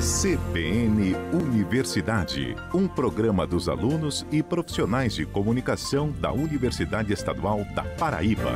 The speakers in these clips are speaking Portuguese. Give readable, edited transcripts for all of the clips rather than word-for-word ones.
CBN Universidade, um programa dos alunos e profissionais de comunicação da Universidade Estadual da Paraíba.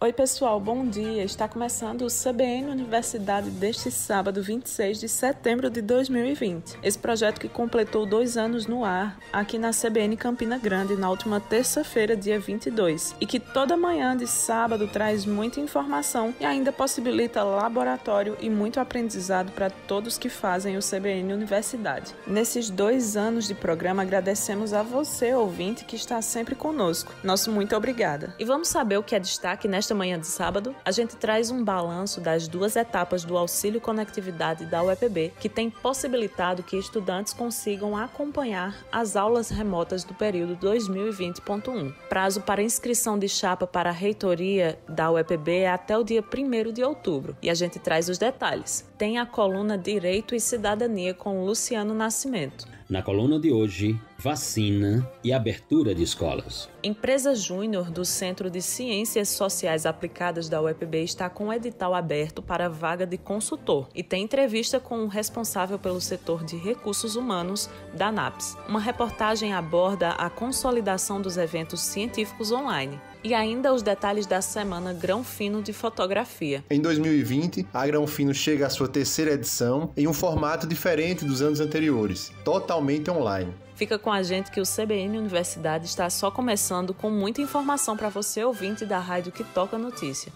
Oi pessoal, bom dia! Está começando o CBN Universidade deste sábado 26 de setembro de 2020. Esse projeto que completou 2 anos no ar, aqui na CBN Campina Grande, na última terça-feira, dia 22. E que toda manhã de sábado traz muita informação e ainda possibilita laboratório e muito aprendizado para todos que fazem o CBN Universidade. Nesses 2 anos de programa, agradecemos a você, ouvinte, que está sempre conosco. Nosso muito obrigada. E vamos saber o que é destaque nesta manhã de sábado. A gente traz um balanço das 2 etapas do Auxílio Conectividade da UEPB, que tem possibilitado que estudantes consigam acompanhar as aulas remotas do período 2020.1. Prazo para inscrição de chapa para a reitoria da UEPB é até o dia 1º de outubro. E a gente traz os detalhes. Tem a coluna Direito e Cidadania com Luciano Nascimento. Na coluna de hoje, vacina e abertura de escolas. Empresa Júnior do Centro de Ciências Sociais Aplicadas da UEPB está com o edital aberto para a vaga de consultor e tem entrevista com o responsável pelo setor de recursos humanos da ANAPS. Uma reportagem aborda a consolidação dos eventos científicos online. E ainda os detalhes da semana Grão Fino de Fotografia. Em 2020, a Grão Fino chega à sua 3ª edição em um formato diferente dos anos anteriores, totalmente online. Fica com a gente que o CBN Universidade está só começando com muita informação para você, ouvinte da rádio que toca notícia.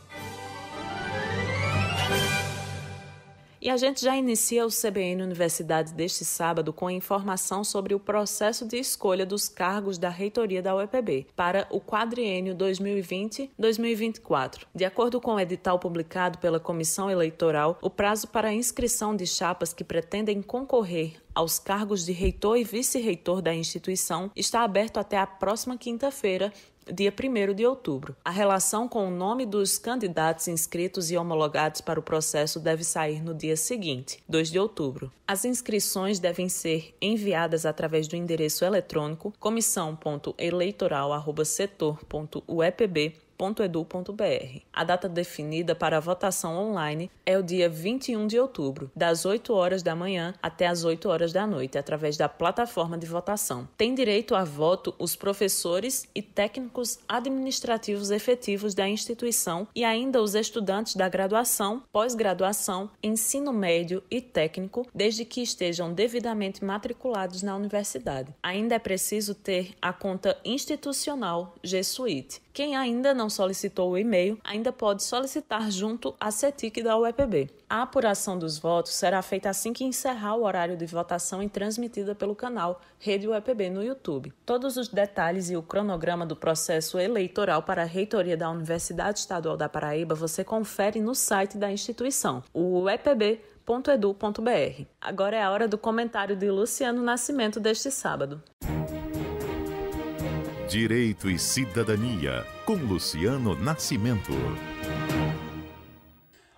E a gente já inicia o CBN Universidade deste sábado com informação sobre o processo de escolha dos cargos da reitoria da UEPB para o quadriênio 2020-2024. De acordo com o edital publicado pela Comissão Eleitoral, o prazo para a inscrição de chapas que pretendem concorrer aos cargos de reitor e vice-reitor da instituição está aberto até a próxima quinta-feira, dia 1º de outubro. A relação com o nome dos candidatos inscritos e homologados para o processo deve sair no dia seguinte, 2 de outubro. As inscrições devem ser enviadas através do endereço eletrônico comissão.eleitoral@setor.uepb.edu.br. A data definida para a votação online é o dia 21 de outubro, das 8 horas da manhã até as 8 horas da noite, através da plataforma de votação. Tem direito a voto os professores e técnicos administrativos efetivos da instituição e ainda os estudantes da graduação, pós-graduação, ensino médio e técnico, desde que estejam devidamente matriculados na universidade. Ainda é preciso ter a conta institucional G Suite. Quem ainda não solicitou o e-mail, ainda pode solicitar junto à CETIC da UEPB. A apuração dos votos será feita assim que encerrar o horário de votação e transmitida pelo canal Rede UEPB no YouTube. Todos os detalhes e o cronograma do processo eleitoral para a reitoria da Universidade Estadual da Paraíba você confere no site da instituição, o uepb.edu.br. Agora é a hora do comentário de Luciano Nascimento deste sábado. Direito e Cidadania, com Luciano Nascimento.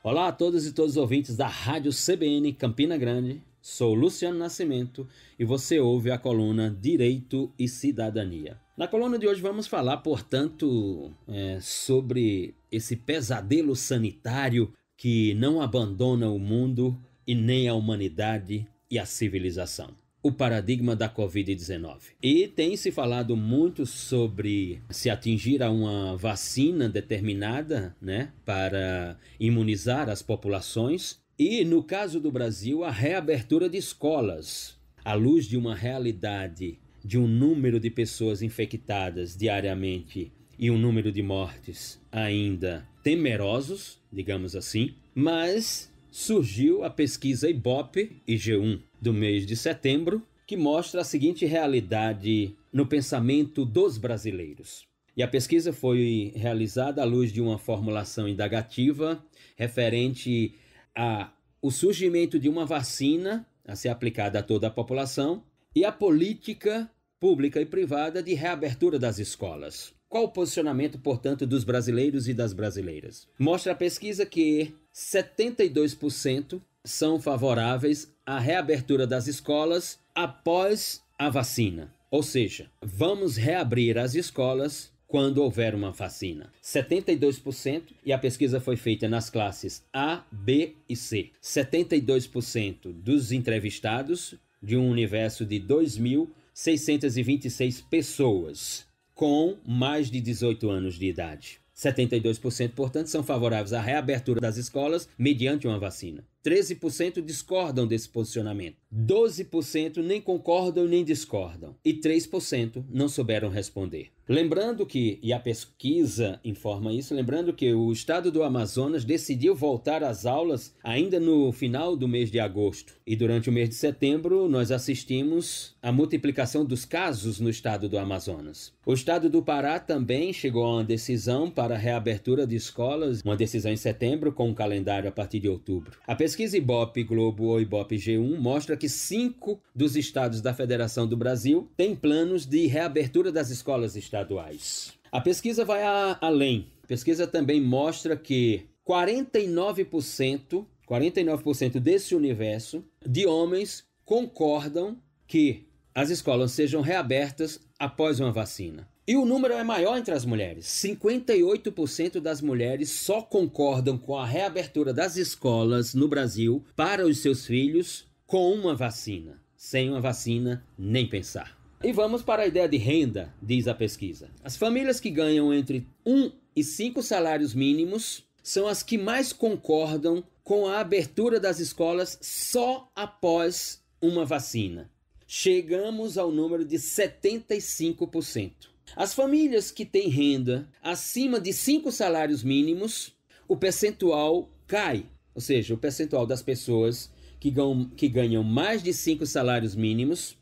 Olá a todos e todos os ouvintes da Rádio CBN Campina Grande. Sou Luciano Nascimento e você ouve a coluna Direito e Cidadania. Na coluna de hoje vamos falar, portanto, sobre esse pesadelo sanitário que não abandona o mundo e nem a humanidade e a civilização. O paradigma da Covid-19. E tem se falado muito sobre se atingir a uma vacina determinada, para imunizar as populações. E, no caso do Brasil, a reabertura de escolas, à luz de uma realidade de um número de pessoas infectadas diariamente e um número de mortes ainda temerosos, digamos assim, mas surgiu a pesquisa Ibope e G1 do mês de setembro, que mostra a seguinte realidade no pensamento dos brasileiros. E a pesquisa foi realizada à luz de uma formulação indagativa referente ao surgimento de uma vacina a ser aplicada a toda a população e a política pública e privada de reabertura das escolas. Qual o posicionamento, portanto, dos brasileiros e das brasileiras? Mostra a pesquisa que 72% são favoráveis à reabertura das escolas após a vacina. Ou seja, vamos reabrir as escolas quando houver uma vacina. 72%, e a pesquisa foi feita nas classes A, B e C. 72% dos entrevistados, de um universo de 2.626 pessoas com mais de 18 anos de idade. 72%, portanto, são favoráveis à reabertura das escolas mediante uma vacina. 13% discordam desse posicionamento. 12% nem concordam nem discordam. E 3% não souberam responder. Lembrando que, e a pesquisa informa isso, lembrando que o estado do Amazonas decidiu voltar às aulas ainda no final do mês de agosto. E durante o mês de setembro, nós assistimos à multiplicação dos casos no estado do Amazonas. O estado do Pará também chegou a uma decisão para a reabertura de escolas, uma decisão em setembro com um calendário a partir de outubro. A pesquisa Ibope Globo ou Ibope G1 mostra que 5 dos estados da Federação do Brasil têm planos de reabertura das escolas estaduais. A pesquisa vai além. A pesquisa também mostra que 49% desse universo de homens concordam que as escolas sejam reabertas após uma vacina. E o número é maior entre as mulheres. 58% das mulheres só concordam com a reabertura das escolas no Brasil para os seus filhos com uma vacina. Sem uma vacina, nem pensar. E vamos para a ideia de renda, diz a pesquisa. As famílias que ganham entre 1 e 5 salários mínimos são as que mais concordam com a abertura das escolas só após uma vacina. Chegamos ao número de 75%. As famílias que têm renda acima de 5 salários mínimos, o percentual cai. Ou seja, o percentual das pessoas que ganham mais de 5 salários mínimos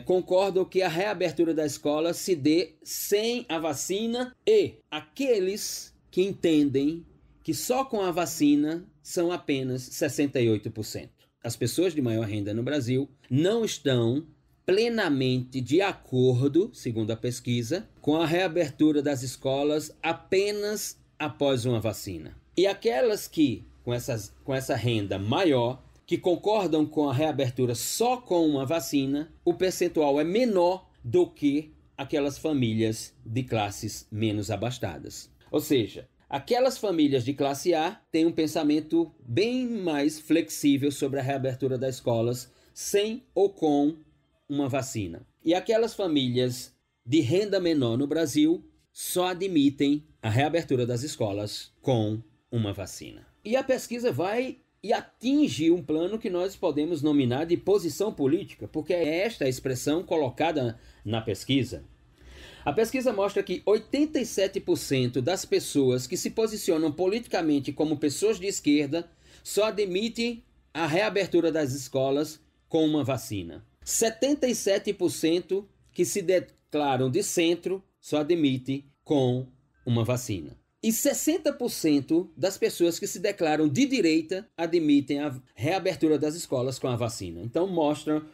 concordam que a reabertura da escola se dê sem a vacina, e aqueles que entendem que só com a vacina são apenas 68%. As pessoas de maior renda no Brasil não estão plenamente de acordo, segundo a pesquisa, com a reabertura das escolas apenas após uma vacina. E aquelas que, com essa renda maior, que concordam com a reabertura só com uma vacina, o percentual é menor do que aquelas famílias de classes menos abastadas. Ou seja, aquelas famílias de classe A têm um pensamento bem mais flexível sobre a reabertura das escolas sem ou com uma vacina. E aquelas famílias de renda menor no Brasil só admitem a reabertura das escolas com uma vacina. E a pesquisa vai e atinge um plano que nós podemos nominar de posição política, porque é esta a expressão colocada na pesquisa. A pesquisa mostra que 87% das pessoas que se posicionam politicamente como pessoas de esquerda só admitem a reabertura das escolas com uma vacina. 77% que se declaram de centro só admitem com uma vacina. E 60% das pessoas que se declaram de direita admitem a reabertura das escolas com a vacina. Então mostra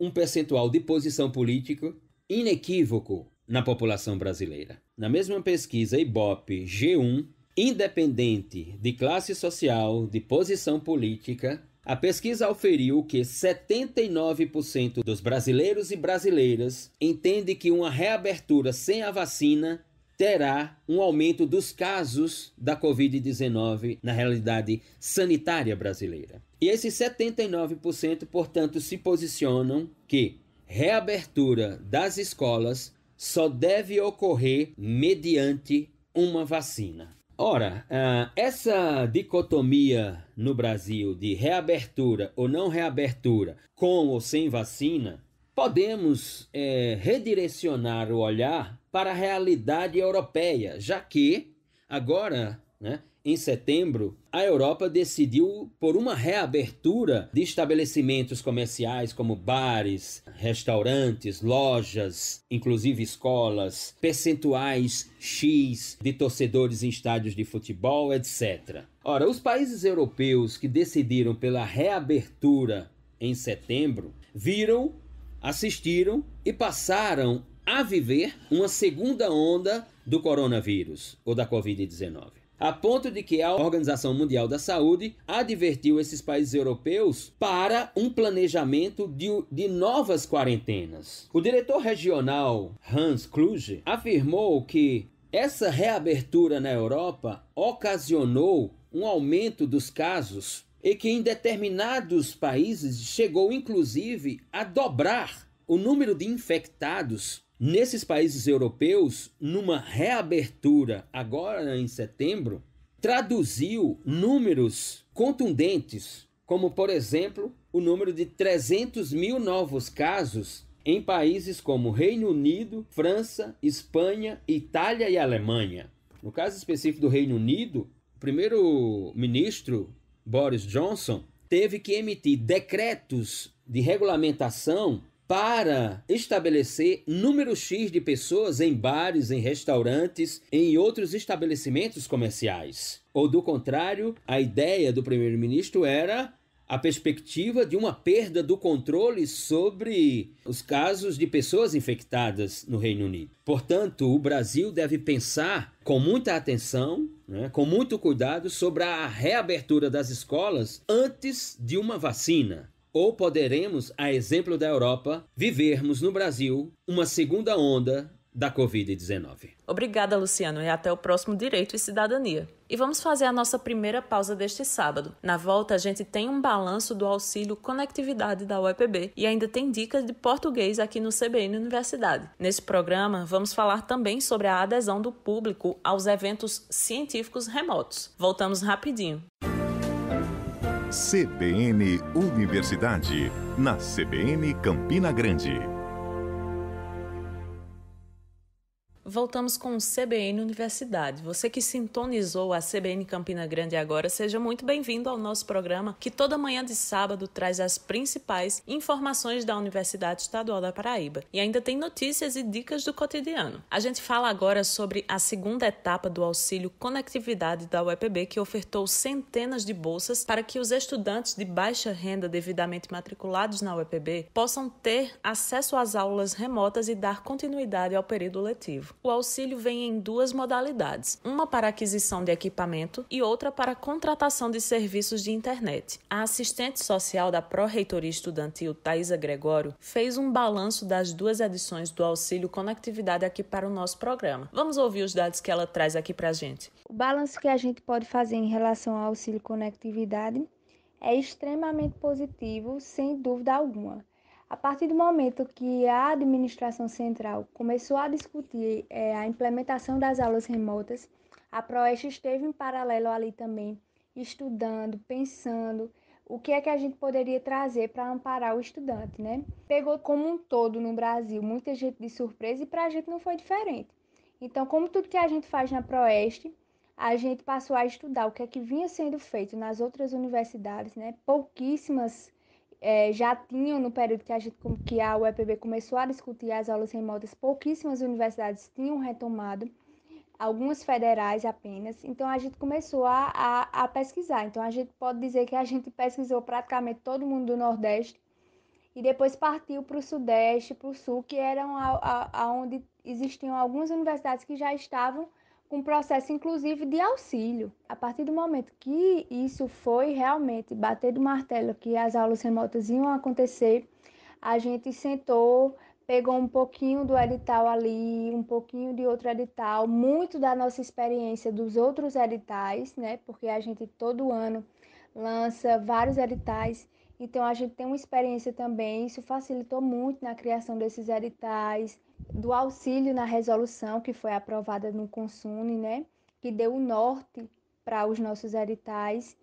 um percentual de posição política inequívoco na população brasileira. Na mesma pesquisa Ibope G1, independente de classe social, de posição política, a pesquisa auferiu que 79% dos brasileiros e brasileiras entendem que uma reabertura sem a vacina terá um aumento dos casos da Covid-19 na realidade sanitária brasileira. E esses 79%, portanto, se posicionam que reabertura das escolas só deve ocorrer mediante uma vacina. Ora, essa dicotomia no Brasil de reabertura ou não reabertura, com ou sem vacina, podemos redirecionar o olhar para a realidade europeia, já que agora, em setembro, a Europa decidiu por uma reabertura de estabelecimentos comerciais como bares, restaurantes, lojas, inclusive escolas, percentuais X de torcedores em estádios de futebol, etc. Ora, os países europeus que decidiram pela reabertura em setembro viram, assistiram e passaram a viver uma segunda onda do coronavírus ou da Covid-19. a ponto de que a Organização Mundial da Saúde advertiu esses países europeus para um planejamento de novas quarentenas. O diretor regional Hans Kluge afirmou que essa reabertura na Europa ocasionou um aumento dos casos e que em determinados países chegou inclusive a dobrar o número de infectados nesses países europeus. Numa reabertura agora em setembro, traduziu números contundentes, como por exemplo o número de 300 mil novos casos em países como Reino Unido, França, Espanha, Itália e Alemanha. No caso específico do Reino Unido, o primeiro-ministro Boris Johnson teve que emitir decretos de regulamentação para estabelecer número X de pessoas em bares, em restaurantes, em outros estabelecimentos comerciais. Ou do contrário, a ideia do primeiro-ministro era a perspectiva de uma perda do controle sobre os casos de pessoas infectadas no Reino Unido. Portanto, o Brasil deve pensar com muita atenção, com muito cuidado, sobre a reabertura das escolas antes de uma vacina. Ou poderemos, a exemplo da Europa, vivermos no Brasil uma segunda onda da Covid-19. Obrigada, Luciano, e até o próximo Direito e Cidadania. E vamos fazer a nossa primeira pausa deste sábado. Na volta, a gente tem um balanço do auxílio conectividade da UEPB e ainda tem dicas de português aqui no CBN Universidade. Nesse programa, vamos falar também sobre a adesão do público aos eventos científicos remotos. Voltamos rapidinho. CBN Universidade, na CBN Campina Grande. Voltamos com o CBN Universidade. Você que sintonizou a CBN Campina Grande agora, seja muito bem-vindo ao nosso programa, que toda manhã de sábado traz as principais informações da Universidade Estadual da Paraíba. E ainda tem notícias e dicas do cotidiano. A gente fala agora sobre a segunda etapa do auxílio conectividade da UEPB, que ofertou centenas de bolsas para que os estudantes de baixa renda devidamente matriculados na UEPB possam ter acesso às aulas remotas e dar continuidade ao período letivo. O auxílio vem em duas modalidades, uma para aquisição de equipamento e outra para contratação de serviços de internet. A assistente social da Pró-Reitoria Estudantil, Thaisa Gregório, fez um balanço das duas edições do auxílio conectividade aqui para o nosso programa. Vamos ouvir os dados que ela traz aqui para a gente. O balanço que a gente pode fazer em relação ao auxílio conectividade é extremamente positivo, sem dúvida alguma. A partir do momento que a administração central começou a discutir a implementação das aulas remotas, a Proeste esteve em paralelo ali também, estudando, pensando o que é que a gente poderia trazer para amparar o estudante, né? Pegou como um todo no Brasil muita gente de surpresa e para a gente não foi diferente. Então, como tudo que a gente faz na Proeste, a gente passou a estudar o que é que vinha sendo feito nas outras universidades, né? Pouquíssimas já tinham, no período que a UEPB começou a discutir as aulas remotas, pouquíssimas universidades tinham retomado, algumas federais apenas. Então, a gente começou a pesquisar. Então, a gente pode dizer que a gente pesquisou praticamente todo mundo do Nordeste e depois partiu para o Sudeste, para o Sul, que eram onde existiam algumas universidades que já estavam com processo, inclusive, de auxílio. A partir do momento que isso foi realmente bater do martelo, que as aulas remotas iam acontecer, a gente sentou, pegou um pouquinho do edital ali, um pouquinho de outro edital, muito da nossa experiência dos outros editais, né? Porque a gente todo ano lança vários editais, então a gente tem uma experiência também, isso facilitou muito na criação desses editais, do auxílio na resolução que foi aprovada no Consune, né? Que deu o norte para os nossos editais.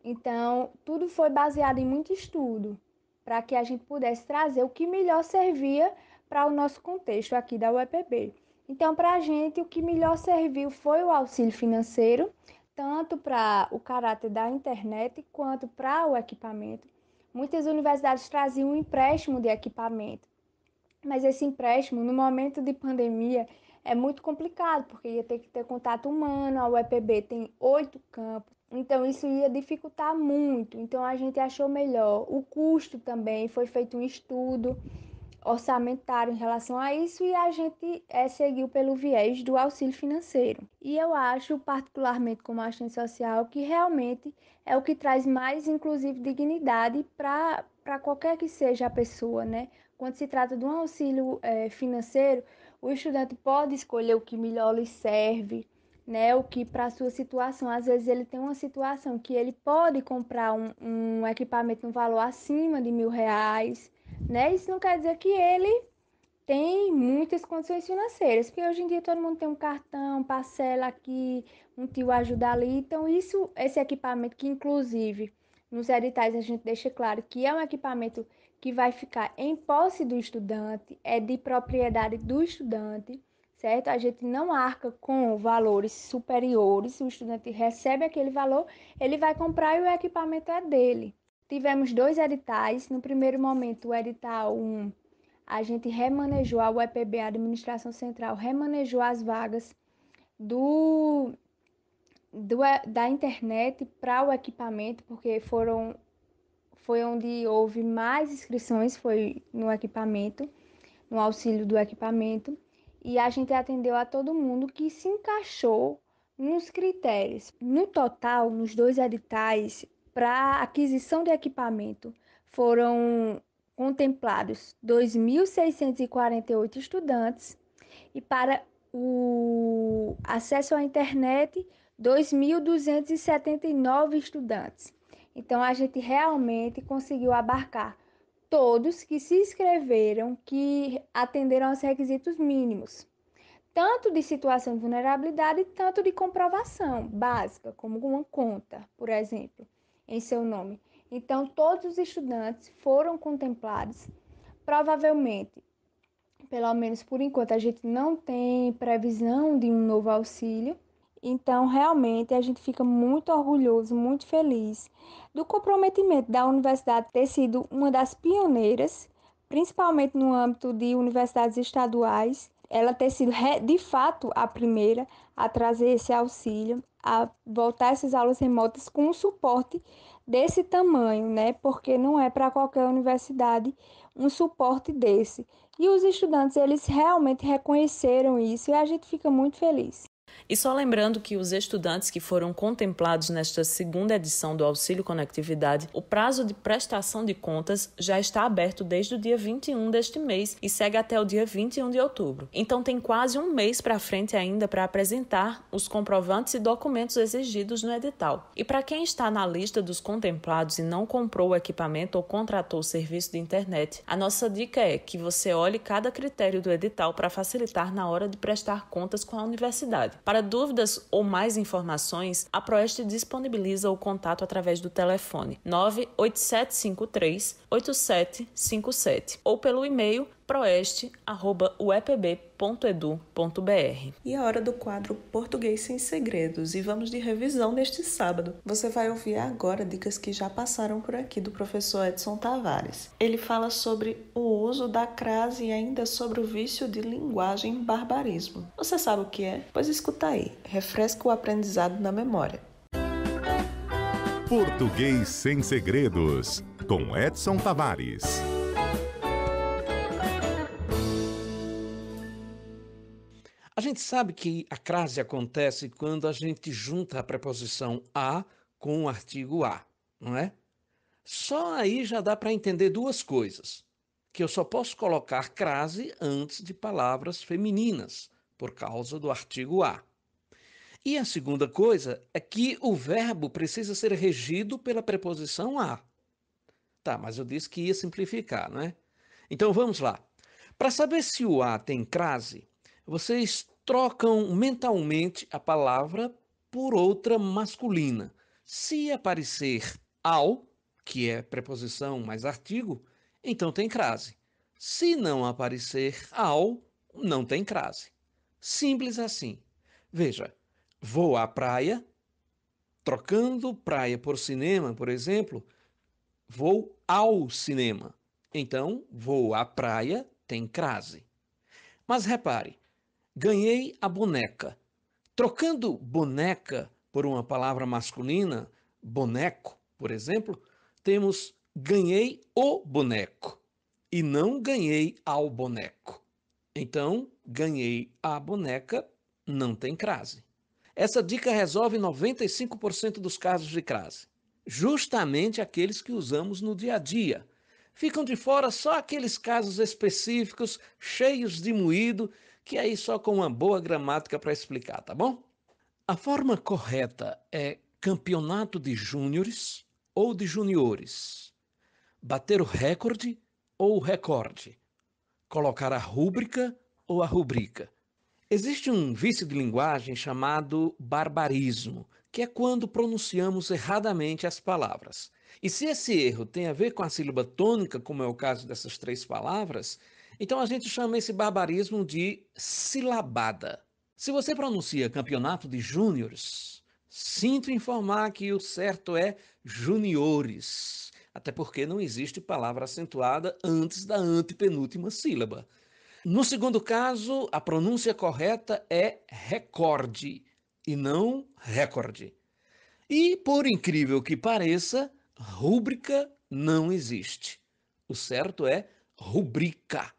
Então, tudo foi baseado em muito estudo, para que a gente pudesse trazer o que melhor servia para o nosso contexto aqui da UEPB. Então, para a gente, o que melhor serviu foi o auxílio financeiro, tanto para o caráter da internet quanto para o equipamento. Muitas universidades traziam um empréstimo de equipamento, mas esse empréstimo, no momento de pandemia, é muito complicado, porque ia ter que ter contato humano, a UEPB tem 8 campos, então isso ia dificultar muito. Então a gente achou melhor. O custo também, foi feito um estudo, orçamentário em relação a isso e a gente seguiu pelo viés do auxílio financeiro. E eu acho, particularmente como assistente social, que realmente é o que traz mais, inclusive, dignidade para qualquer que seja a pessoa, né? Quando se trata de um auxílio financeiro, o estudante pode escolher o que melhor lhe serve, né? O que para a sua situação. Às vezes ele tem uma situação que ele pode comprar um equipamento no valor acima de R$ 1.000, né? Isso não quer dizer que ele tem muitas condições financeiras, porque hoje em dia todo mundo tem um cartão, parcela aqui, um tio ajuda ali. Então, esse equipamento que, inclusive, nos editais a gente deixa claro que é um equipamento que vai ficar em posse do estudante, é de propriedade do estudante, certo? A gente não arca com valores superiores, o estudante recebe aquele valor, ele vai comprar e o equipamento é dele. Tivemos 2 editais. No primeiro momento, o edital 1, a gente remanejou, a UEPB, a Administração Central, remanejou as vagas da internet para o equipamento, porque foi onde houve mais inscrições, foi no equipamento, no auxílio do equipamento, e a gente atendeu a todo mundo que se encaixou nos critérios. No total, nos 2 editais, para aquisição de equipamento, foram contemplados 2.648 estudantes e para o acesso à internet, 2.279 estudantes. Então, a gente realmente conseguiu abarcar todos que se inscreveram, que atenderam aos requisitos mínimos, tanto de situação de vulnerabilidade, tanto de comprovação básica, como uma conta, por exemplo, em seu nome. Então, todos os estudantes foram contemplados. Provavelmente, pelo menos por enquanto, a gente não tem previsão de um novo auxílio. Então, realmente, a gente fica muito orgulhoso, muito feliz do comprometimento da universidade ter sido uma das pioneiras, principalmente no âmbito de universidades estaduais, ela ter sido, de fato, a primeira a trazer esse auxílio, a voltar essas aulas remotas com um suporte desse tamanho, né? Porque não é para qualquer universidade um suporte desse. E os estudantes, eles realmente reconheceram isso e a gente fica muito feliz. E só lembrando que os estudantes que foram contemplados nesta segunda edição do Auxílio Conectividade, o prazo de prestação de contas já está aberto desde o dia 21 deste mês e segue até o dia 21 de outubro. Então tem quase um mês para frente ainda para apresentar os comprovantes e documentos exigidos no edital. E para quem está na lista dos contemplados e não comprou o equipamento ou contratou o serviço de internet, a nossa dica é que você olhe cada critério do edital para facilitar na hora de prestar contas com a universidade. Para dúvidas ou mais informações, a Proeste disponibiliza o contato através do telefone 98753-8757 ou pelo e-mail proeste@uepb.edu.br. E a hora do quadro Português Sem Segredos, e vamos de revisão neste sábado. Você vai ouvir agora dicas que já passaram por aqui do professor Edson Tavares. Ele fala sobre o uso da crase e ainda sobre o vício de linguagem barbarismo. Você sabe o que é? Pois escuta aí, refresca o aprendizado na memória. Português Sem Segredos, com Edson Tavares. A gente sabe que a crase acontece quando a gente junta a preposição a com o artigo a, não é? Só aí já dá para entender duas coisas. Que eu só posso colocar crase antes de palavras femininas, por causa do artigo a. E a segunda coisa é que o verbo precisa ser regido pela preposição a. Tá, mas eu disse que ia simplificar, não é? Então vamos lá. Para saber se o a tem crase, vocês trocam mentalmente a palavra por outra masculina. Se aparecer ao, que é preposição mais artigo, então tem crase. Se não aparecer ao, não tem crase. Simples assim. Veja, vou à praia, trocando praia por cinema, por exemplo, vou ao cinema. Então, vou à praia tem crase. Mas repare, ganhei a boneca. Trocando boneca por uma palavra masculina, boneco, por exemplo, temos ganhei o boneco. e não ganhei ao boneco. Então, ganhei a boneca não tem crase. Essa dica resolve 95% dos casos de crase. Justamente aqueles que usamos no dia a dia. Ficam de fora só aqueles casos específicos, cheios de moído, que aí só com uma boa gramática para explicar, tá bom? A forma correta é campeonato de júniores ou de juniores. Bater o recorde ou o recorde. Colocar a rúbrica ou a rubrica. Existe um vício de linguagem chamado barbarismo, que é quando pronunciamos erradamente as palavras. E se esse erro tem a ver com a sílaba tônica, como é o caso dessas 3 palavras, então a gente chama esse barbarismo de silabada. Se você pronuncia campeonato de júniores, sinto informar que o certo é juniores, até porque não existe palavra acentuada antes da antepenúltima sílaba. No segundo caso, a pronúncia correta é recorde e não recorde. E, por incrível que pareça, rúbrica não existe. O certo é rubrica.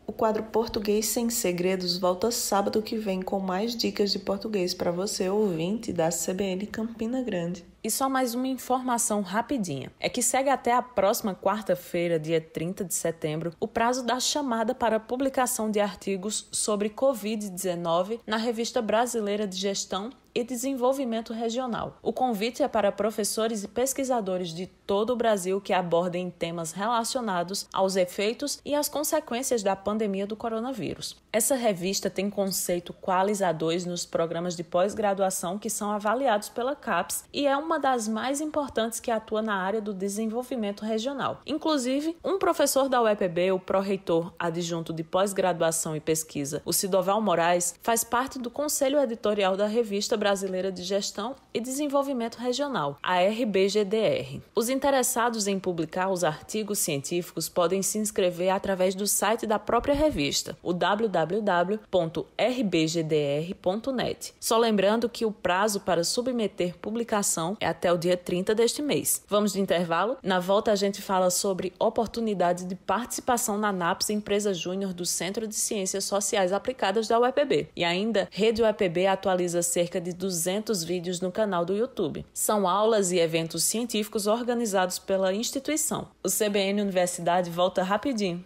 O quadro Português Sem Segredos volta sábado que vem com mais dicas de português para você, ouvinte da CBN Campina Grande. E só mais uma informação rapidinha. É que segue até a próxima quarta-feira, dia 30 de setembro, o prazo da chamada para publicação de artigos sobre Covid-19 na Revista Brasileira de Gestão e Desenvolvimento Regional. O convite é para professores e pesquisadores de todo o Brasil que abordem temas relacionados aos efeitos e às consequências da pandemia do coronavírus. Essa revista tem conceito Qualis A2 nos programas de pós-graduação que são avaliados pela CAPES e é uma das mais importantes que atua na área do desenvolvimento regional. Inclusive, um professor da UEPB, o pró-reitor adjunto de pós-graduação e pesquisa, o Sidoval Moraes, faz parte do conselho editorial da Revista Brasileira de Gestão e Desenvolvimento Regional, a RBGDR. Os interessados em publicar os artigos científicos podem se inscrever através do site da própria revista, o www.rbgdr.net. Só lembrando que o prazo para submeter publicação é até o dia 30 deste mês. Vamos de intervalo? Na volta a gente fala sobre oportunidade de participação na NAPS, empresa júnior do Centro de Ciências Sociais Aplicadas da UEPB. E ainda, Rede UEPB atualiza cerca de 200 vídeos no canal do YouTube. São aulas e eventos científicos organizados pela instituição. O CBN Universidade volta rapidinho.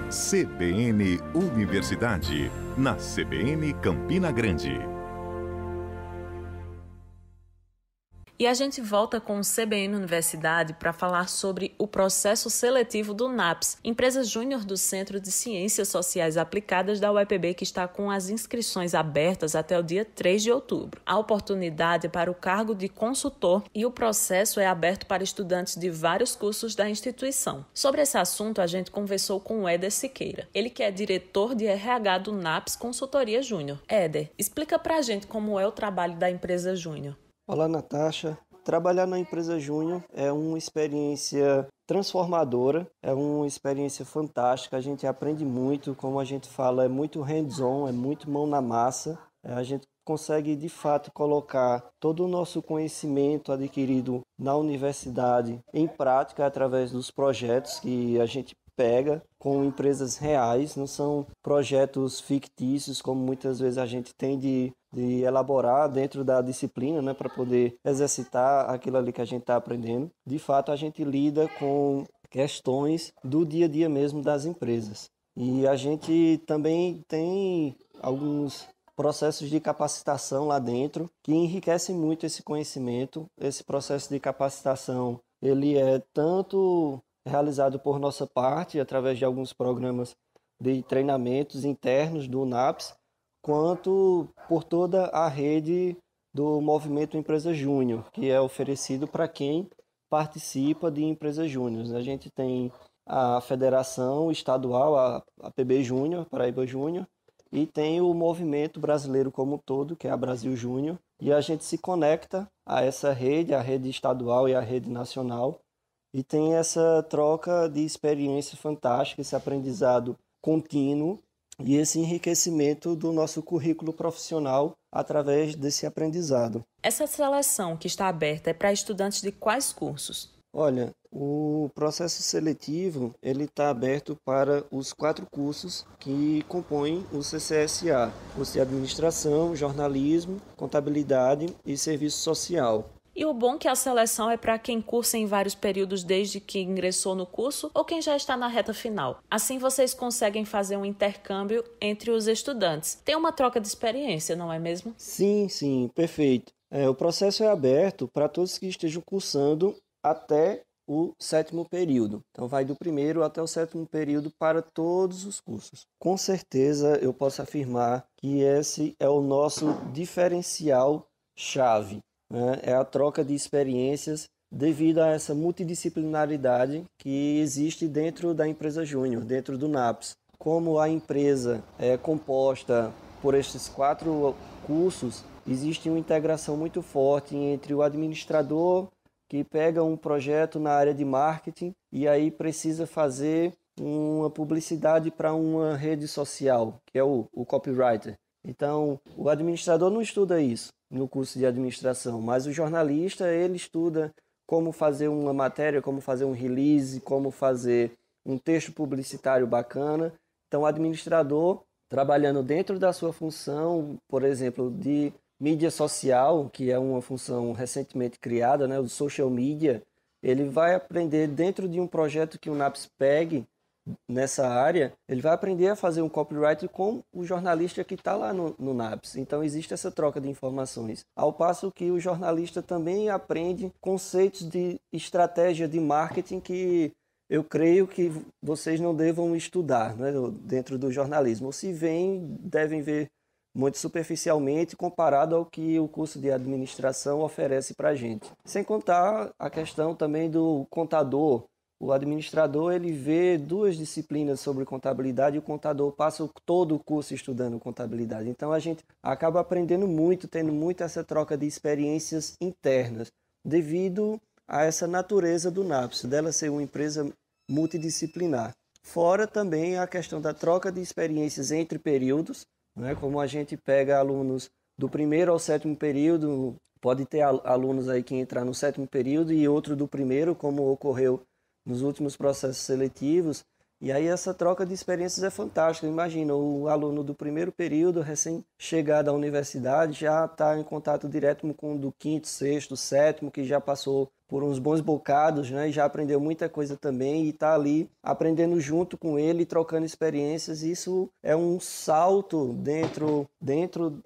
CBN Universidade, na CBN Campina Grande. E a gente volta com o CBN Universidade para falar sobre o processo seletivo do NAPS, empresa júnior do Centro de Ciências Sociais Aplicadas da UEPB, que está com as inscrições abertas até o dia 3 de outubro. A oportunidade é para o cargo de consultor e o processo é aberto para estudantes de vários cursos da instituição. Sobre esse assunto, a gente conversou com o Éder Siqueira, ele que é diretor de RH do NAPS Consultoria Júnior. Éder, explica para a gente como é o trabalho da empresa júnior. Olá, Natasha. Trabalhar na empresa júnior é uma experiência transformadora, é uma experiência fantástica, a gente aprende muito, como a gente fala, é muito hands-on, é muito mão na massa, a gente consegue de fato colocar todo o nosso conhecimento adquirido na universidade em prática através dos projetos que a gente pega com empresas reais, não são projetos fictícios como muitas vezes a gente tem de elaborar dentro da disciplina, né, para poder exercitar aquilo ali que a gente está aprendendo. De fato, a gente lida com questões do dia a dia mesmo das empresas. E a gente também tem alguns processos de capacitação lá dentro que enriquecem muito esse conhecimento. Esse processo de capacitação, ele é tanto realizado por nossa parte, através de alguns programas de treinamentos internos do NAPS, quanto por toda a rede do Movimento Empresa Júnior, que é oferecido para quem participa de empresas júniores. A gente tem a Federação Estadual, a PB Júnior, Paraíba Júnior, e tem o movimento brasileiro como um todo, que é a Brasil Júnior, e a gente se conecta a essa rede, a rede estadual e a rede nacional, e tem essa troca de experiência fantástica, esse aprendizado contínuo, e esse enriquecimento do nosso currículo profissional através desse aprendizado. Essa seleção que está aberta é para estudantes de quais cursos? Olha, o processo seletivo ele está aberto para os 4 cursos que compõem o CCSA: curso de Administração, Jornalismo, Contabilidade e Serviço Social. E o bom é que a seleção é para quem cursa em vários períodos desde que ingressou no curso ou quem já está na reta final. Assim vocês conseguem fazer um intercâmbio entre os estudantes. Tem uma troca de experiência, não é mesmo? Sim, perfeito. O processo é aberto para todos que estejam cursando até o 7º período. Então vai do 1º até o 7º período para todos os cursos. Com certeza eu posso afirmar que esse é o nosso diferencial chave. É a troca de experiências devido a essa multidisciplinaridade que existe dentro da empresa Júnior, dentro do NAPS. Como a empresa é composta por estes 4 cursos, existe uma integração muito forte entre o administrador, que pega um projeto na área de marketing e aí precisa fazer uma publicidade para uma rede social, que é o copywriter. Então, o administrador não estuda isso no curso de administração, mas o jornalista, ele estuda como fazer uma matéria, como fazer um release, como fazer um texto publicitário bacana. Então, o administrador, trabalhando dentro da sua função, por exemplo, de mídia social, que é uma função recentemente criada, né, o social media, ele vai aprender dentro de um projeto que o NAPS pegue nessa área, ele vai aprender a fazer um copyright com o jornalista que está lá no NAPS. Então existe essa troca de informações. Ao passo que o jornalista também aprende conceitos de estratégia de marketing que eu creio que vocês não devam estudar, né, dentro do jornalismo. Ou se devem ver muito superficialmente comparado ao que o curso de administração oferece para a gente. Sem contar a questão também do contador. O administrador ele vê 2 disciplinas sobre contabilidade e o contador passa todo o curso estudando contabilidade. Então a gente acaba aprendendo muito, tendo muito essa troca de experiências internas, devido a essa natureza do NAPS, dela ser uma empresa multidisciplinar. Fora também a questão da troca de experiências entre períodos, né? Como a gente pega alunos do 1º ao 7º período, pode ter alunos aí que entrar no 7º período e outro do 1º, como ocorreu nos últimos processos seletivos, e aí essa troca de experiências é fantástica. Imagina, o aluno do 1º período, recém-chegado à universidade, já está em contato direto com o do 5º, 6º, 7º, que já passou por uns bons bocados, né? E já aprendeu muita coisa também e está ali aprendendo junto com ele, trocando experiências. Isso é um salto dentro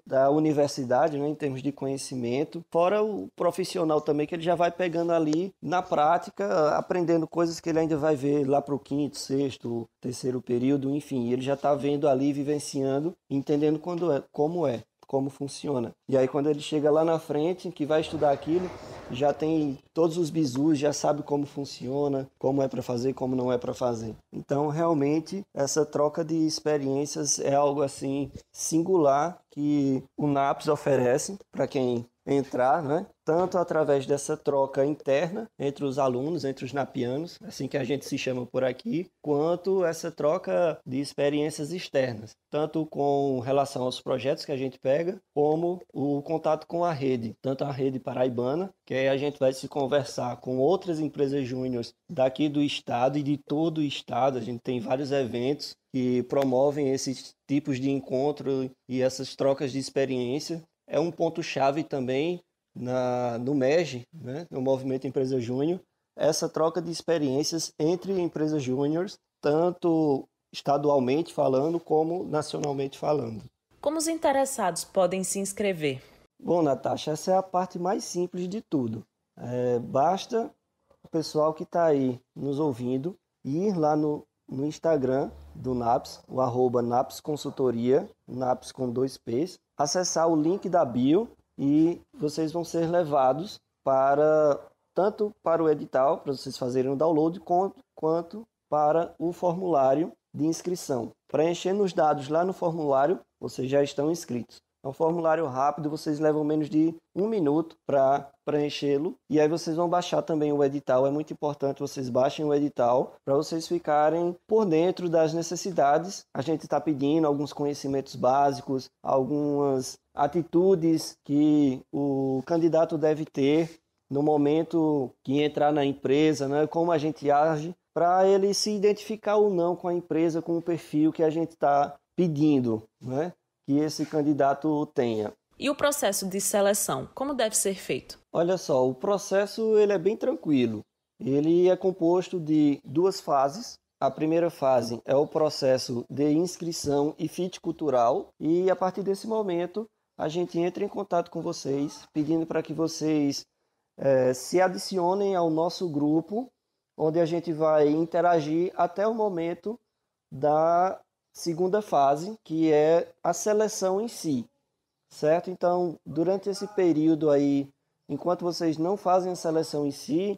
da universidade, né? Em termos de conhecimento. Fora o profissional também, que ele já vai pegando ali na prática, aprendendo coisas que ele ainda vai ver lá para o 5º, 6º, 3º período, enfim. Ele já está vendo ali, vivenciando, entendendo como funciona. E aí quando ele chega lá na frente, que vai estudar aquilo, já tem todos os bizus, já sabe como funciona, como é para fazer, como não é para fazer. Então, realmente, essa troca de experiências é algo assim singular que o NAPS oferece para quem entrar, né? Tanto através dessa troca interna entre os alunos, entre os napianos, assim que a gente se chama por aqui, quanto essa troca de experiências externas, tanto com relação aos projetos que a gente pega, como o contato com a rede, tanto a rede paraibana, que aí a gente vai se conversar com outras empresas júniores daqui do estado e de todo o estado. A gente tem vários eventos que promovem esses tipos de encontro e essas trocas de experiência. É um ponto-chave também no MEG, né, no Movimento Empresa Júnior, essa troca de experiências entre empresas júniores, tanto estadualmente falando como nacionalmente falando. Como os interessados podem se inscrever? Bom, Natasha, essa é a parte mais simples de tudo. Basta o pessoal que está aí nos ouvindo ir lá no Instagram do NAPS, o @NAPS Consultoria, NAPS com 2 P's, acessar o link da bio e vocês vão ser levados tanto para o edital, para vocês fazerem o download, quanto para o formulário de inscrição. Preenchendo os dados lá no formulário, vocês já estão inscritos. É um formulário rápido, vocês levam menos de 1 minuto para preenchê-lo. E aí vocês vão baixar também o edital. É muito importante vocês baixem o edital para vocês ficarem por dentro das necessidades. A gente está pedindo alguns conhecimentos básicos, algumas atitudes que o candidato deve ter no momento que entrar na empresa, né, como a gente age, para ele se identificar ou não com a empresa, com o perfil que a gente está pedindo, né, que esse candidato tenha. E o processo de seleção, como deve ser feito? Olha só, o processo ele é bem tranquilo. Ele é composto de 2 fases. A primeira fase é o processo de inscrição e fit cultural, e a partir desse momento a gente entra em contato com vocês, pedindo para que vocês se adicionem ao nosso grupo, onde a gente vai interagir até o momento da segunda fase, que é a seleção em si, certo? Então, durante esse período aí, enquanto vocês não fazem a seleção em si,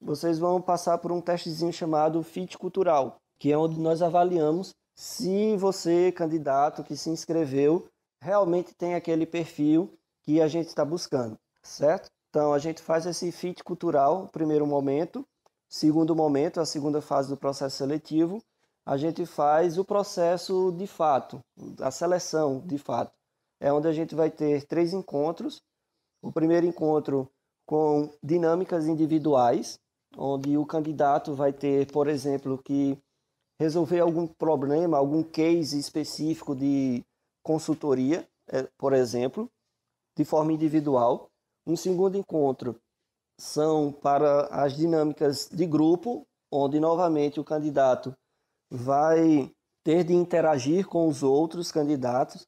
vocês vão passar por um testezinho chamado Fit Cultural, que é onde nós avaliamos se você, candidato que se inscreveu, realmente tem aquele perfil que a gente está buscando, certo? Então, a gente faz esse Fit Cultural no primeiro momento. Segundo momento, a segunda fase do processo seletivo, a gente faz o processo de fato, a seleção de fato. É onde a gente vai ter 3 encontros. O primeiro encontro com dinâmicas individuais, onde o candidato vai ter, por exemplo, que resolver algum problema, algum case específico de consultoria, por exemplo, de forma individual. Um segundo encontro são para as dinâmicas de grupo, onde novamente o candidato vai ter de interagir com os outros candidatos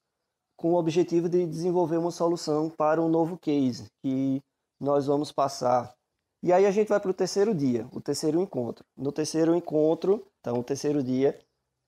com o objetivo de desenvolver uma solução para um novo case que nós vamos passar. E aí a gente vai para o terceiro dia, o terceiro encontro. No terceiro encontro, então o terceiro dia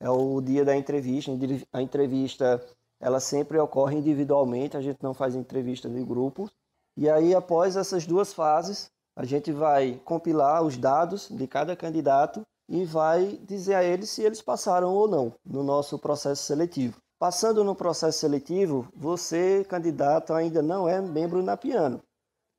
é o dia da entrevista. A entrevista ela sempre ocorre individualmente, a gente não faz entrevista de grupo. E aí após essas 2 fases, a gente vai compilar os dados de cada candidato e vai dizer a eles se eles passaram ou não no nosso processo seletivo. Passando no processo seletivo, você, candidato, ainda não é membro NAPiano,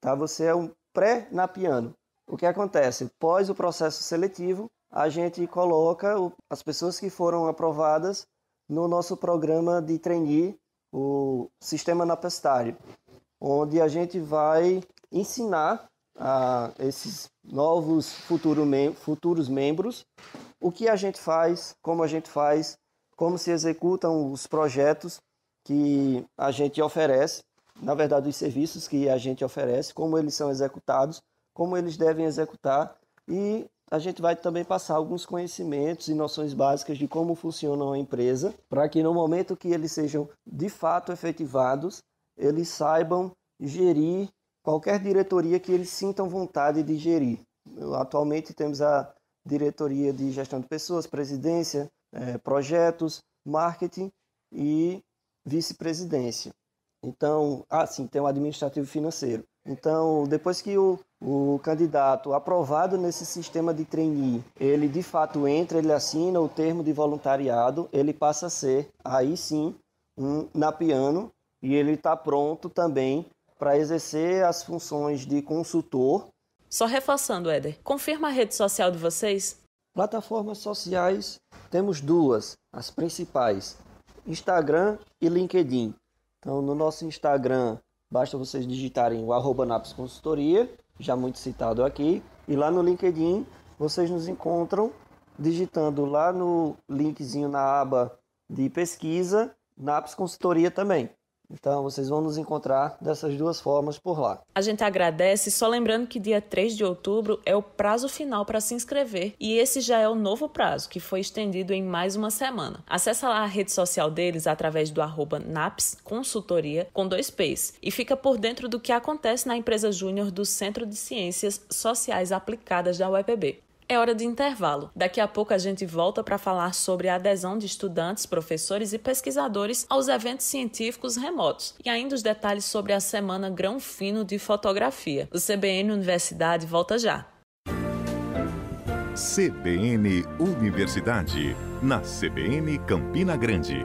tá? Você é um pré-NAPiano. O que acontece? Após o processo seletivo, a gente coloca as pessoas que foram aprovadas no nosso programa de trainee, o Sistema Napestário, onde a gente vai ensinar a esses novos futuros membros o que a gente faz, como se executam os projetos que a gente oferece, na verdade os serviços que a gente oferece, como eles são executados, como eles devem executar, e a gente vai também passar alguns conhecimentos e noções básicas de como funciona a empresa, para que no momento que eles sejam de fato efetivados, eles saibam gerir qualquer diretoria que eles sintam vontade de gerir. Atualmente temos a diretoria de gestão de pessoas, presidência, projetos, marketing e vice-presidência. Então, tem o administrativo financeiro. Então, depois que o candidato aprovado nesse sistema de trainee, ele de fato entra, ele assina o termo de voluntariado, ele passa a ser, aí sim, um NAPiano, e ele está pronto também para exercer as funções de consultor. Só reforçando, Éder, confirma a rede social de vocês? Plataformas sociais, temos 2, as principais, Instagram e LinkedIn. Então, no nosso Instagram, basta vocês digitarem o @napsconsultoria, já muito citado aqui, e lá no LinkedIn, vocês nos encontram digitando lá no linkzinho na aba de pesquisa, Naps Consultoria também. Então, vocês vão nos encontrar dessas 2 formas por lá. A gente agradece, só lembrando que dia 3 de outubro é o prazo final para se inscrever, e esse já é o novo prazo, que foi estendido em mais uma semana. Acesse lá a rede social deles através do @Naps Consultoria, com 2 P's, e fica por dentro do que acontece na empresa júnior do Centro de Ciências Sociais Aplicadas da UEPB. É hora de intervalo. Daqui a pouco a gente volta para falar sobre a adesão de estudantes, professores e pesquisadores aos eventos científicos remotos e ainda os detalhes sobre a Semana Grão Fino de Fotografia. O CBN Universidade volta já. CBN Universidade, na CBN Campina Grande.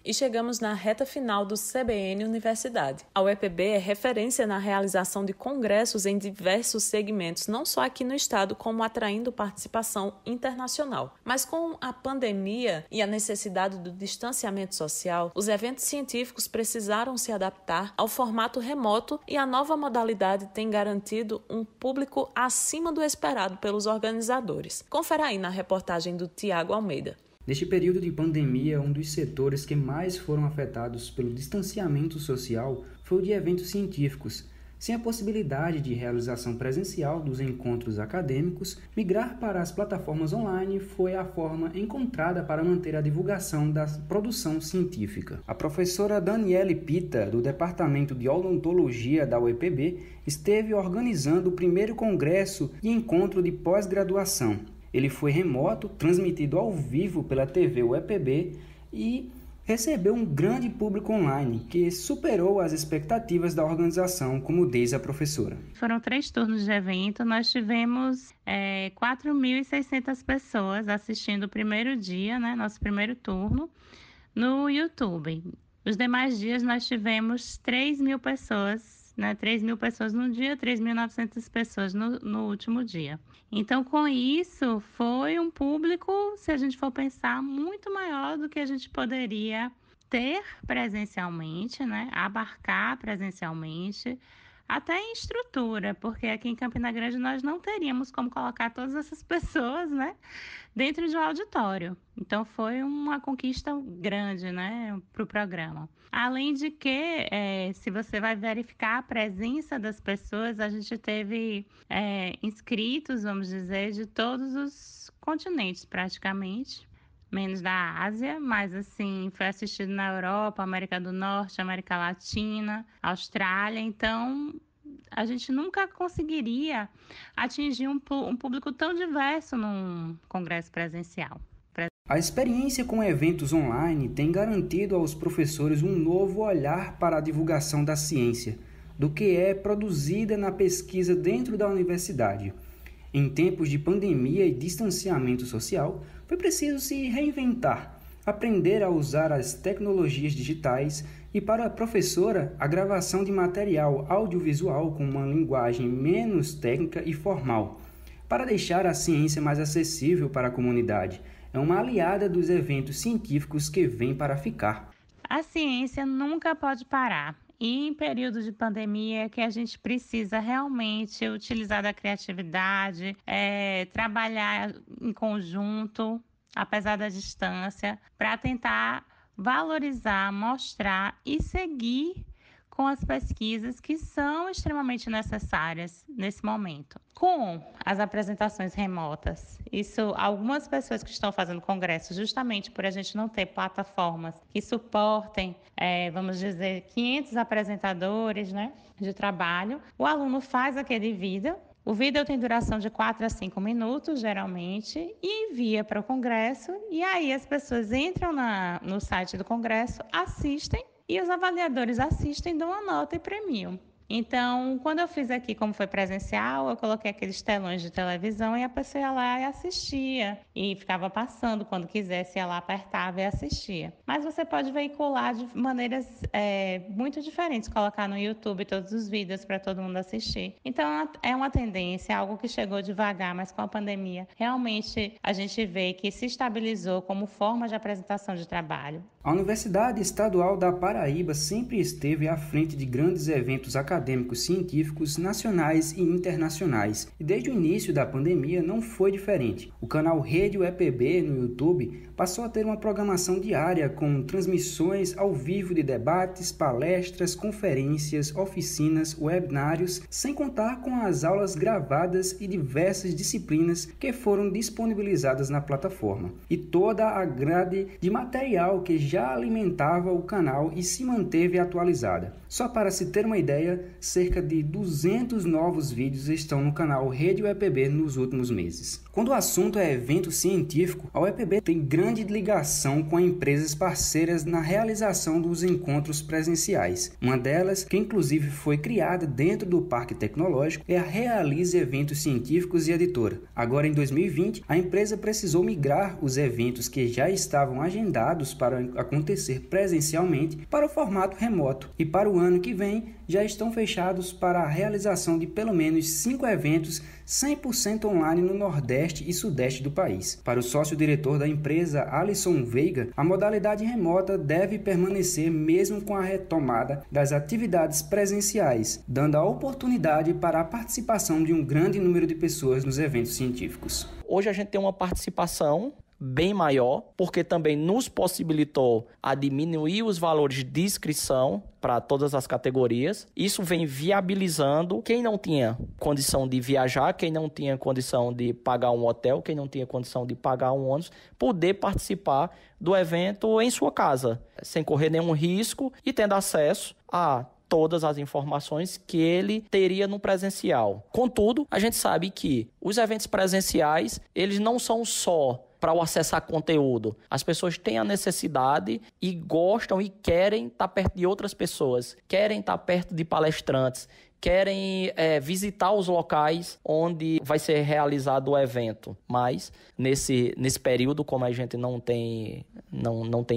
E chegamos na reta final do CBN Universidade. A UEPB é referência na realização de congressos em diversos segmentos, não só aqui no estado, como atraindo participação internacional. Mas com a pandemia e a necessidade do distanciamento social, os eventos científicos precisaram se adaptar ao formato remoto e a nova modalidade tem garantido um público acima do esperado pelos organizadores. Confere aí na reportagem do Tiago Almeida. Neste período de pandemia, um dos setores que mais foram afetados pelo distanciamento social foi o de eventos científicos. Sem a possibilidade de realização presencial dos encontros acadêmicos, migrar para as plataformas online foi a forma encontrada para manter a divulgação da produção científica. A professora Daniele Pita, do Departamento de Odontologia da UEPB, esteve organizando o primeiro congresso e encontro de pós-graduação. Ele foi remoto, transmitido ao vivo pela TV UEPB e recebeu um grande público online, que superou as expectativas da organização, como diz a professora. Foram 3 turnos de evento, nós tivemos 4.600 pessoas assistindo o primeiro dia, nosso primeiro turno, no YouTube. Os demais dias nós tivemos 3.000 pessoas, 3.000 pessoas no dia, 3.900 pessoas no último dia. Então, com isso, foi um público, se a gente for pensar, muito maior do que a gente poderia ter presencialmente, abarcar presencialmente, até em estrutura, porque aqui em Campina Grande nós não teríamos como colocar todas essas pessoas, dentro de um auditório. Então, foi uma conquista grande, para o programa. Além de que, se você vai verificar a presença das pessoas, a gente teve inscritos, vamos dizer, de todos os continentes praticamente, menos da Ásia, mas assim, foi assistido na Europa, América do Norte, América Latina, Austrália. Então, a gente nunca conseguiria atingir um público tão diverso num congresso presencial. A experiência com eventos online tem garantido aos professores um novo olhar para a divulgação da ciência, do que é produzida na pesquisa dentro da universidade. Em tempos de pandemia e distanciamento social, foi preciso se reinventar, aprender a usar as tecnologias digitais e, para a professora, a gravação de material audiovisual com uma linguagem menos técnica e formal, para deixar a ciência mais acessível para a comunidade. É uma aliada dos eventos científicos que vem para ficar. A ciência nunca pode parar. E em período de pandemia é que a gente precisa realmente utilizar da criatividade, trabalhar em conjunto, apesar da distância, para tentar valorizar, mostrar e seguir com as pesquisas que são extremamente necessárias nesse momento. Com as apresentações remotas, algumas pessoas que estão fazendo congresso, justamente por a gente não ter plataformas que suportem, vamos dizer, 500 apresentadores, de trabalho, o aluno faz aquele vídeo. O vídeo tem duração de 4 a 5 minutos, geralmente, e envia para o congresso, e aí as pessoas entram no site do congresso, assistem, e os avaliadores assistem, dão uma nota e premiam. Então, quando eu fiz aqui, como foi presencial, eu coloquei aqueles telões de televisão e a pessoa ia lá e assistia. E ficava passando, quando quisesse, ia lá, apertava e assistia. Mas você pode veicular de maneiras muito diferentes, colocar no YouTube todos os vídeos para todo mundo assistir. Então, é uma tendência, algo que chegou devagar, mas com a pandemia, realmente a gente vê que se estabilizou como forma de apresentação de trabalho. A Universidade Estadual da Paraíba sempre esteve à frente de grandes eventos acadêmicos científicos nacionais e internacionais, e desde o início da pandemia não foi diferente. O canal Rede UEPB no YouTube passou a ter uma programação diária com transmissões ao vivo de debates, palestras, conferências, oficinas, webinários, sem contar com as aulas gravadas e diversas disciplinas que foram disponibilizadas na plataforma, e toda a grade de material que já alimentava o canal e se manteve atualizada. Só para se ter uma ideia, cerca de 200 novos vídeos estão no canal Rede UEPB nos últimos meses. Quando o assunto é evento científico, a UEPB tem grande ligação com empresas parceiras na realização dos encontros presenciais. Uma delas, que inclusive foi criada dentro do Parque Tecnológico, é a Realize Eventos Científicos e Editora. Agora, em 2020, a empresa precisou migrar os eventos que já estavam agendados para acontecer presencialmente para o formato remoto, e para o ano que vem já estão fechados para a realização de pelo menos 5 eventos 100% online no Nordeste e Sudeste do país. Para o sócio-diretor da empresa, Alisson Veiga, a modalidade remota deve permanecer mesmo com a retomada das atividades presenciais, dando a oportunidade para a participação de um grande número de pessoas nos eventos científicos. Hoje a gente tem uma participação bem maior, porque também nos possibilitou a diminuir os valores de inscrição para todas as categorias. Isso vem viabilizando quem não tinha condição de viajar, quem não tinha condição de pagar um hotel, quem não tinha condição de pagar um ônibus, poder participar do evento em sua casa, sem correr nenhum risco e tendo acesso a todas as informações que ele teria no presencial. Contudo, a gente sabe que os eventos presenciais, eles não são só para o acesso a conteúdo. As pessoas têm a necessidade e gostam e querem estar perto de outras pessoas, querem estar perto de palestrantes, querem visitar os locais onde vai ser realizado o evento. Mas, nesse período, como a gente não tem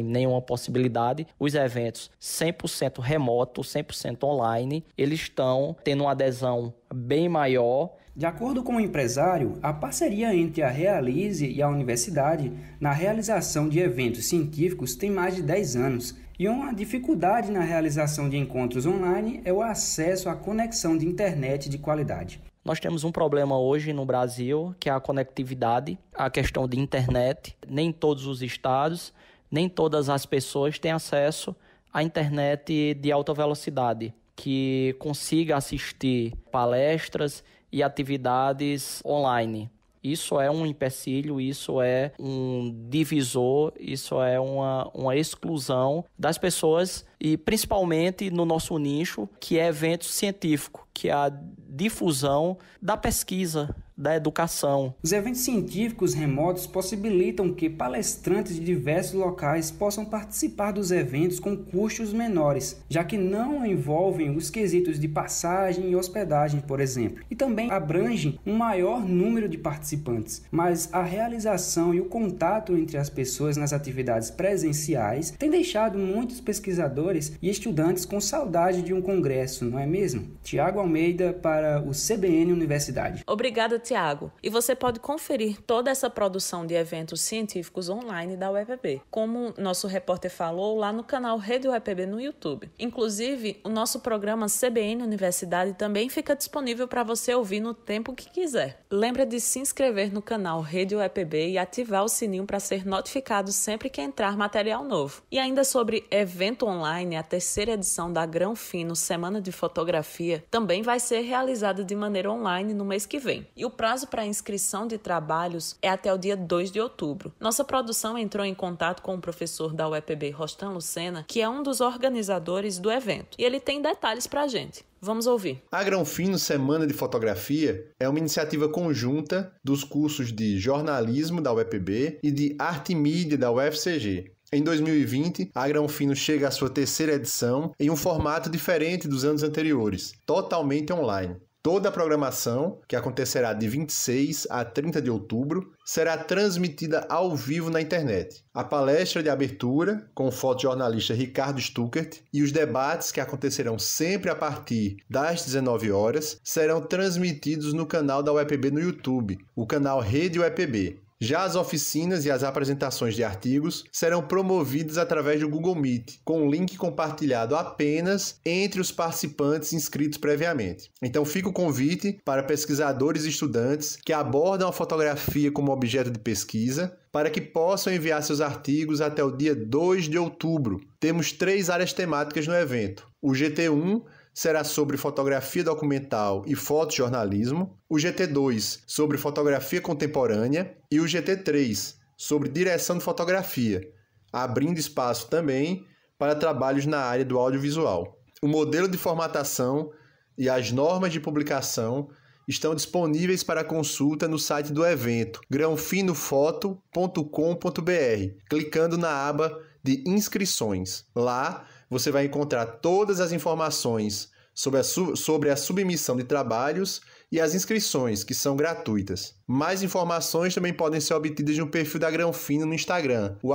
nenhuma possibilidade, os eventos 100% remoto, 100% online, eles estão tendo uma adesão bem maior. De acordo com o empresário, a parceria entre a Realize e a universidade na realização de eventos científicos tem mais de 10 anos. E uma dificuldade na realização de encontros online é o acesso à conexão de internet de qualidade. Nós temos um problema hoje no Brasil, que é a conectividade, a questão de internet. Nem todos os estados, nem todas as pessoas têm acesso à internet de alta velocidade, que consiga assistir palestras e atividades online. Isso é um empecilho, isso é um divisor, isso é uma exclusão das pessoas e principalmente no nosso nicho, que é evento científico, que é a difusão da pesquisa, da educação. Os eventos científicos remotos possibilitam que palestrantes de diversos locais possam participar dos eventos com custos menores, já que não envolvem os quesitos de passagem e hospedagem, por exemplo, e também abrangem um maior número de participantes. Mas a realização e o contato entre as pessoas nas atividades presenciais tem deixado muitos pesquisadores e estudantes com saudade de um congresso, não é mesmo? Tiago Almeida para o CBN Universidade. Obrigada, Tiago. E você pode conferir toda essa produção de eventos científicos online da UEPB, como nosso repórter falou lá no canal Rede UEPB no YouTube. Inclusive, o nosso programa CBN Universidade também fica disponível para você ouvir no tempo que quiser. Lembra de se inscrever no canal Rede UEPB e ativar o sininho para ser notificado sempre que entrar material novo. E ainda sobre evento online, a terceira edição da Grão Fino Semana de Fotografia também vai ser realizada de maneira online no mês que vem. E o prazo para inscrição de trabalhos é até o dia 2 de outubro. Nossa produção entrou em contato com o professor da UEPB, Rostan Lucena, que é um dos organizadores do evento. E ele tem detalhes para a gente. Vamos ouvir. A Grão Fino Semana de Fotografia é uma iniciativa conjunta dos cursos de jornalismo da UEPB e de arte e mídia da UFCG. Em 2020, a Grão Fino chega à sua terceira edição em um formato diferente dos anos anteriores, totalmente online. Toda a programação, que acontecerá de 26 a 30 de outubro, será transmitida ao vivo na internet. A palestra de abertura, com o fotojornalista Ricardo Stuckert, e os debates, que acontecerão sempre a partir das 19 horas, serão transmitidos no canal da UEPB no YouTube, o canal Rede UEPB. Já as oficinas e as apresentações de artigos serão promovidas através do Google Meet, com um link compartilhado apenas entre os participantes inscritos previamente. Então fica o convite para pesquisadores e estudantes que abordam a fotografia como objeto de pesquisa, para que possam enviar seus artigos até o dia 2 de outubro. Temos 3 áreas temáticas no evento. O GT1 será sobre fotografia documental e fotojornalismo, o GT2 sobre fotografia contemporânea e o GT3 sobre direção de fotografia, abrindo espaço também para trabalhos na área do audiovisual. O modelo de formatação e as normas de publicação estão disponíveis para consulta no site do evento, grãofinofoto.com.br, clicando na aba de inscrições. Lá você vai encontrar todas as informações sobre a submissão de trabalhos e as inscrições, que são gratuitas. Mais informações também podem ser obtidas no perfil da Grãofino no Instagram, o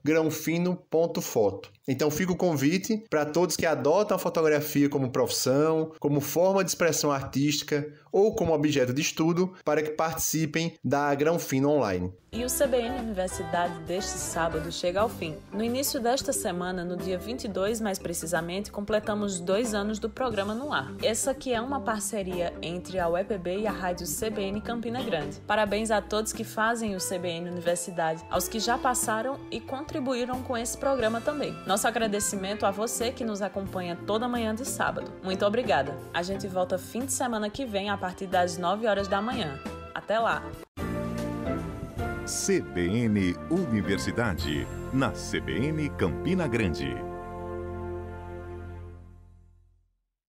@grãofino.foto. Então fica o convite para todos que adotam a fotografia como profissão, como forma de expressão artística ou como objeto de estudo, para que participem da Grãofino Online. E o CBN Universidade deste sábado chega ao fim. No início desta semana, no dia 22 mais precisamente, completamos 2 anos do programa no ar. Essa aqui é uma parceria entre a UEPB e a rádio CBN Campina Grande. Parabéns a todos que fazem o CBN Universidade, aos que já passaram e contribuíram com esse programa também. Nosso agradecimento a você que nos acompanha toda manhã de sábado. Muito obrigada. A gente volta fim de semana que vem a partir das 9 horas da manhã. Até lá! CBN Universidade, na CBN Campina Grande.